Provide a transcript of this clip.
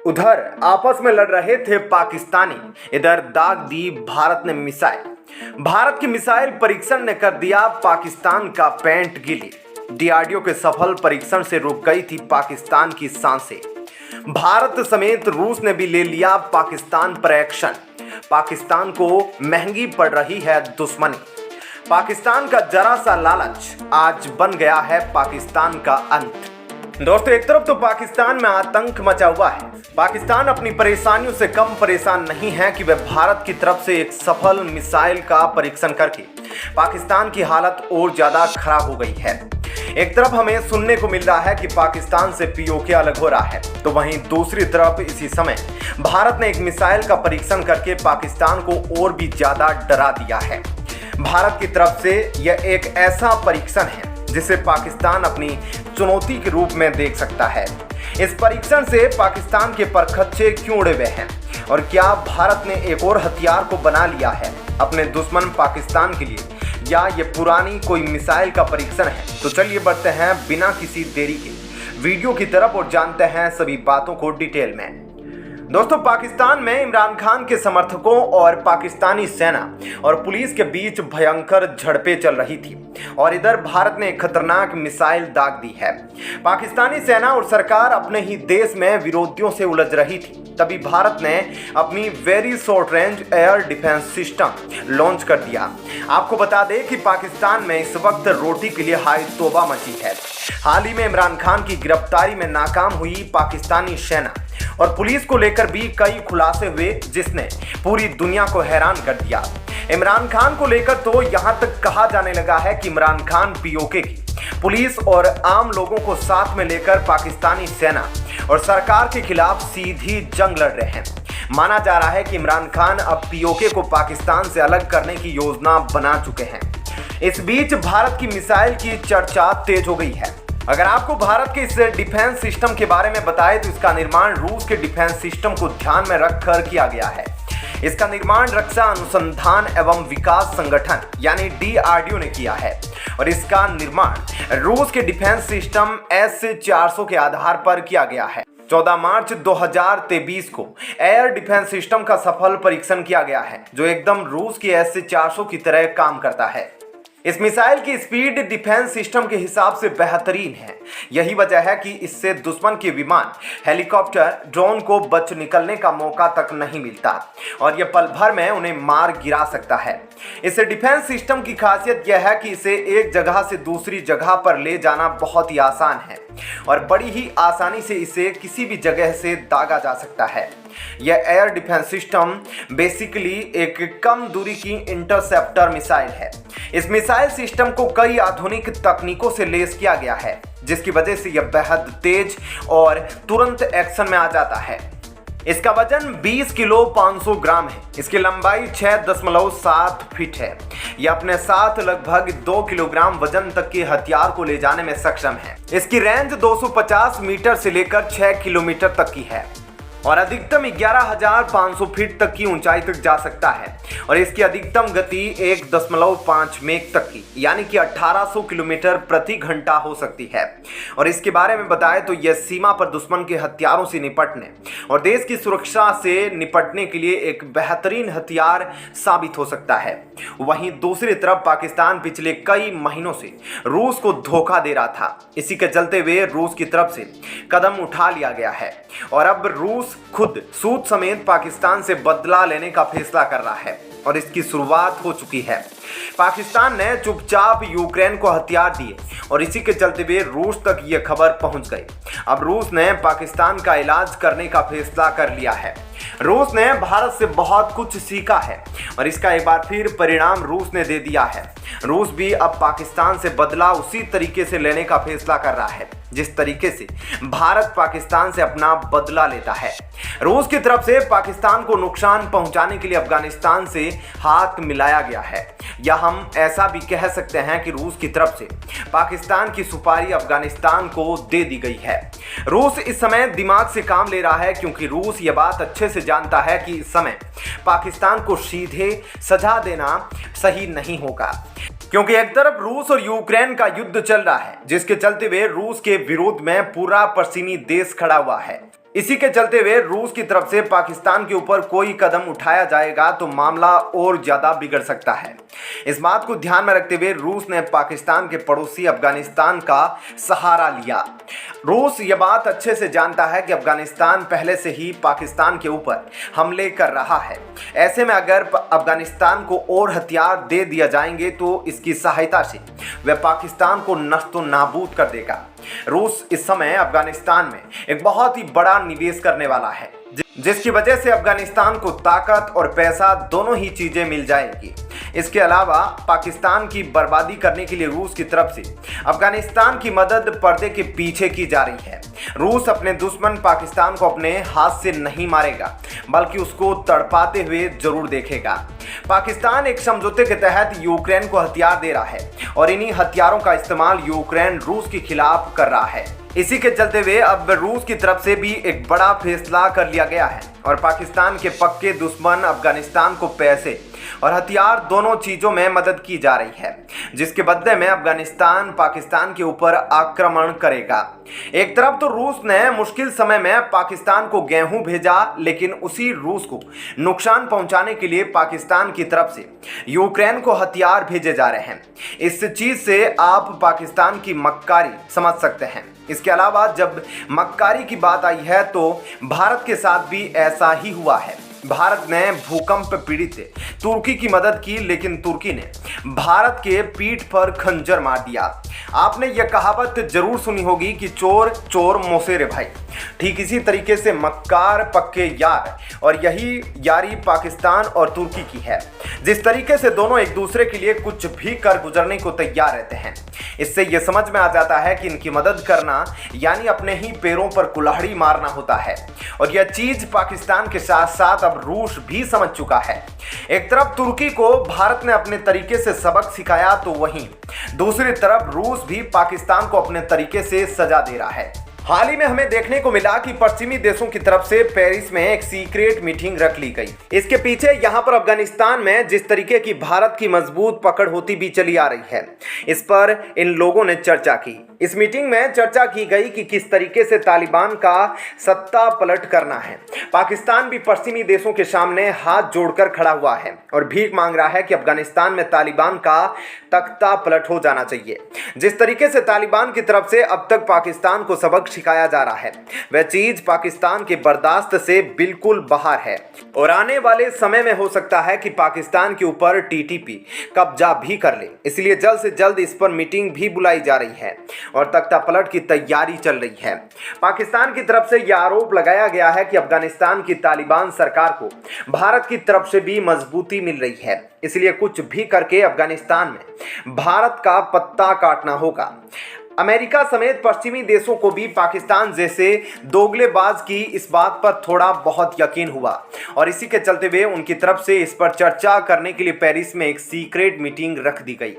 उधर आपस में लड़ रहे थे पाकिस्तानी, इधर दाग दी भारत ने मिसाइल। भारत की मिसाइल परीक्षण ने कर दिया पाकिस्तान का पैंट गीली। डीआरडीओ के सफल परीक्षण से रुक गई थी पाकिस्तान की सांसें। भारत समेत रूस ने भी ले लिया पाकिस्तान पर एक्शन। पाकिस्तान को महंगी पड़ रही है दुश्मनी। पाकिस्तान का जरा सा लालच आज बन गया है पाकिस्तान का अंत। दोस्तों, एक तरफ तो पाकिस्तान में आतंक मचा हुआ है। पाकिस्तान अपनी परेशानियों से कम परेशान नहीं है कि वह भारत की तरफ से एक सफल मिसाइल का परीक्षण करके पाकिस्तान की हालत और ज्यादा खराब हो गई है। एक तरफ हमें सुनने को मिल रहा है कि पाकिस्तान से पीओके अलग हो रहा है, तो वहीं दूसरी तरफ इसी समय भारत ने एक मिसाइल का परीक्षण करके पाकिस्तान को और भी ज्यादा डरा दिया है। भारत की तरफ से यह एक ऐसा परीक्षण है जिसे पाकिस्तान अपनी चुनौती के रूप में देख सकता है। इस परीक्षण से पाकिस्तान के परखच्चे क्यों उड़े हुए हैं और क्या भारत ने एक और हथियार को बना लिया है अपने दुश्मन पाकिस्तान के लिए, या ये पुरानी कोई मिसाइल का परीक्षण है? तो चलिए बढ़ते हैं बिना किसी देरी के वीडियो की तरफ और जानते हैं सभी बातों को डिटेल में। दोस्तों, पाकिस्तान में इमरान खान के समर्थकों और पाकिस्तानी सेना और पुलिस के बीच भयंकर झड़पें चल रही थी और इधर भारत ने एक खतरनाक मिसाइल दाग दी है। पाकिस्तानी सेना और सरकार अपने ही देश में विरोधियों से उलझ रही थी, तभी भारत ने अपनी very short range air defence system launch कर दिया। आपको बता दें कि पाकिस्तान में इस वक्त रोटी के लिए हाई तौबा मची है। हाल ही में इमरान खान की गिरफ्तारी में नाकाम हुई पाकिस्तानी सेना और पुलिस को लेकर भी कई खुलासे हुए जिसने पूरी दुनिया को हैरान कर दिया। इमरान खान को लेकर तो यहां तक कहा जाने लगा है कि इमरान खान पीओके की पुलिस और आम लोगों को साथ में लेकर पाकिस्तानी सेना और सरकार के खिलाफ सीधी जंग लड़ रहे हैं। माना जा रहा है कि इमरान खान अब पीओके को पाकिस्तान से अलग करने की योजना बना चुके हैं। इस बीच भारत की मिसाइल की चर्चा तेज हो गई है। अगर आपको भारत के इस डिफेंस सिस्टम के बारे में बताएं तो इसका निर्माण रूस के डिफेंस सिस्टम को ध्यान में रखकर किया गया है। इसका निर्माण रक्षा अनुसंधान एवं विकास संगठन यानी डीआरडीओ ने किया है और इसका निर्माण रूस के डिफेंस सिस्टम S-400 के आधार पर किया गया है। 14 मार्च 2023 को एयर डिफेंस सिस्टम का सफल परीक्षण किया गया है, जो एकदम रूस के S-400 की तरह काम करता है। इस मिसाइल की स्पीड डिफेंस सिस्टम के हिसाब से बेहतरीन है। यही वजह है कि इससे दुश्मन के विमान, हेलीकॉप्टर, ड्रोन को बच निकलने का मौका तक नहीं मिलता और यह पल भर में उन्हें मार गिरा सकता है। इस डिफेंस सिस्टम की खासियत यह है कि इसे एक जगह से दूसरी जगह पर ले जाना बहुत ही आसान है और बड़ी ही आसानी से इसे किसी भी जगह से दागा जा सकता है। यह एयर डिफेंस सिस्टम बेसिकली एक कम दूरी की इंटरसेप्टर मिसाइल है। इस मिसाइल सिस्टम को कई आधुनिक तकनीकों से लैस किया गया है, जिसकी वजह से यह बेहद तेज और तुरंत एक्शन में आ जाता है। इसका वजन 20 किलो 500 ग्राम है। इसकी लंबाई 6.7 फीट है। यह अपने साथ लगभग 2 किलोग्राम वजन तक के हथियार को ले जाने में सक्षम है। इसकी रेंज 250 मीटर से लेकर 6 किलोमीटर तक की है और अधिकतम 11,500 फीट तक की ऊंचाई तक जा सकता है और इसकी अधिकतम गति 1.5 मेक तक की यानी कि 1800 किलोमीटर प्रति घंटा हो सकती है। और इसके बारे में बताएं तो यह सीमा पर दुश्मन के हथियारों से निपटने और देश की सुरक्षा से निपटने के लिए एक बेहतरीन हथियार साबित हो सकता है। वहीं दूसरी तरफ पाकिस्तान पिछले कई महीनों से रूस को धोखा दे रहा था। इसी के चलते हुए रूस की तरफ से कदम उठा लिया गया है और अब रूस खुद सूद समेत पाकिस्तान से बदला लेने का फैसला कर रहा है और इसकी शुरुआत हो चुकी है। पाकिस्तान ने चुपचाप यूक्रेन को हथियार दिए और इसी के चलते हुए रूस तक ये खबर पहुंच गई। अब रूस ने पाकिस्तान का इलाज करने का फैसला कर लिया है। रूस ने भारत से बहुत कुछ सीखा है और इसका एक बार फिर परिणाम रूस ने दे दिया है। रूस भी अब पाकिस्तान से बदला उसी तरीके से लेने का फैसला कर रहा है जिस तरीके से भारत पाकिस्तान से अपना बदला लेता है। रूस की तरफ से पाकिस्तान को नुकसान पहुंचाने के लिए अफगानिस्तान से हाथ मिलाया गया है, या हम ऐसा भी कह सकते हैं कि रूस की तरफ से पाकिस्तान की सुपारी अफगानिस्तान को दे दी गई है। रूस इस समय दिमाग से काम ले रहा है क्योंकि रूस ये बात अच्छे से जानता है कि इस समय पाकिस्तान को सीधे सजा देना सही नहीं होगा, क्योंकि एक तरफ रूस और यूक्रेन का युद्ध चल रहा है जिसके चलते हुए रूस के विरोध में पूरा पश्चिमी देश खड़ा हुआ है। इसी के चलते हुए रूस की तरफ से पाकिस्तान के ऊपर कोई कदम उठाया जाएगा तो मामला और ज्यादा बिगड़ सकता है। इस बात को ध्यान में रखते हुए रूस ने पाकिस्तान के पड़ोसी अफगानिस्तान का सहारा लिया। रूस ये बात अच्छे से जानता है कि अफगानिस्तान पहले से ही पाकिस्तान के ऊपर हमले कर रहा है। ऐसे में अगर अफगानिस्तान को और हथियार दे दिया जाएंगे तो इसकी सहायता से वह पाकिस्तान को नष्टो नाबूद कर देगा। रूस इस समय अफगानिस्तान में एक बहुत ही बड़ा निवेश करने वाला है, जिसकी वजह से अफगानिस्तान को ताकत और पैसा दोनों ही चीजें मिल जाएगी। इसके अलावा पाकिस्तान की बर्बादी करने के लिए रूस की तरफ से अफगानिस्तान की मदद पर्दे के पीछे की जा रही है। रूस अपने दुश्मन पाकिस्तान को अपने हाथ से नहीं मारेगा, बल्कि उसको तड़पाते हुए जरूर देखेगा। पाकिस्तान एक समझौते के तहत यूक्रेन को हथियार दे रहा है और इन्हीं हथियारों का इस्तेमाल यूक्रेन रूस के खिलाफ कर रहा है। इसी के चलते हुए अब रूस की तरफ से भी एक बड़ा फैसला कर लिया गया है और पाकिस्तान के पक्के दुश्मन अफगानिस्तान को पैसे और हथियार दोनों चीजों में मदद की जा रही है, जिसके बदले में अफगानिस्तान पाकिस्तान के ऊपर आक्रमण करेगा। एक तरफ तो रूस ने मुश्किल समय में पाकिस्तान को गेहूं भेजा, लेकिन उसी रूस को नुकसान पहुंचाने के लिए पाकिस्तान की तरफ से यूक्रेन को हथियार भेजे जा रहे हैं। इस चीज से आप पाकिस्तान की मक्कारी समझ सकते हैं। इसके अलावा जब मक्कारी की बात आई है तो भारत के साथ भी ऐसा ही हुआ है। भारत ने भूकंप पीड़ित तुर्की की मदद की, लेकिन तुर्की ने भारत के पीठ पर खंजर मार दिया। आपने यह कहावत जरूर सुनी होगी कि चोर चोर मोसेरे भाई। ठीक इसी तरीके से मक्कार पक्के यार, और यही यारी पाकिस्तान और तुर्की की है। जिस तरीके से दोनों एक दूसरे के लिए कुछ भी कर गुजरने को तैयार रहते हैं, इससे यह समझ में आ जाता है कि इनकी मदद करना यानी अपने ही पैरों पर कुल्हाड़ी मारना होता है। और यह चीज पाकिस्तान के साथ साथ अब रूस भी समझ चुका है। एक तरफ तुर्की को भारत ने अपने तरीके से सबक सिखाया, तो वहीं दूसरी तरफ रूस भी पाकिस्तान को अपने तरीके से सजा दे रहा है। हाल ही में हमें देखने को मिला कि पश्चिमी देशों की तरफ से पेरिस में एक सीक्रेट मीटिंग रख ली गई। इसके पीछे यहां पर अफगानिस्तान में जिस तरीके की भारत की मजबूत पकड़ होती भी चली आ रही है, इस पर इन लोगों ने चर्चा की। इस मीटिंग में चर्चा की गई कि किस तरीके से तालिबान का सत्ता पलट करना है। पाकिस्तान भी पश्चिमी देशों के सामने हाथ जोड़कर खड़ा हुआ है और भीख मांग रहा है कि अफगानिस्तान में तालिबान का तख्ता पलट हो जाना चाहिए। जिस तरीके से तालिबान की तरफ से अब तक पाकिस्तान को सबक सिखाया जा रहा है, वह चीज पाकिस्तान के बर्दाश्त से बिल्कुल बाहर है और आने वाले समय में हो सकता है कि पाकिस्तान के ऊपर टीटीपी कब्जा भी कर ले। इसलिए जल्द से जल्द इस पर मीटिंग भी बुलाई जा रही है और तख्ता पलट की तैयारी चल रही है। पाकिस्तान की तरफ से यह आरोप लगाया गया है कि अफगानिस्तान की तालिबान सरकार को भारत की तरफ से भी मजबूती मिल रही है, इसलिए कुछ भी करके अफगानिस्तान में भारत का पत्ता काटना होगा। अमेरिका समेत पश्चिमी देशों को भी पाकिस्तान जैसे दोगलेबाज की इस बात पर थोड़ा बहुत यकीन हुआ और इसी के चलते हुए उनकी तरफ से इस पर चर्चा करने के लिए पेरिस में एक सीक्रेट मीटिंग रख दी गई।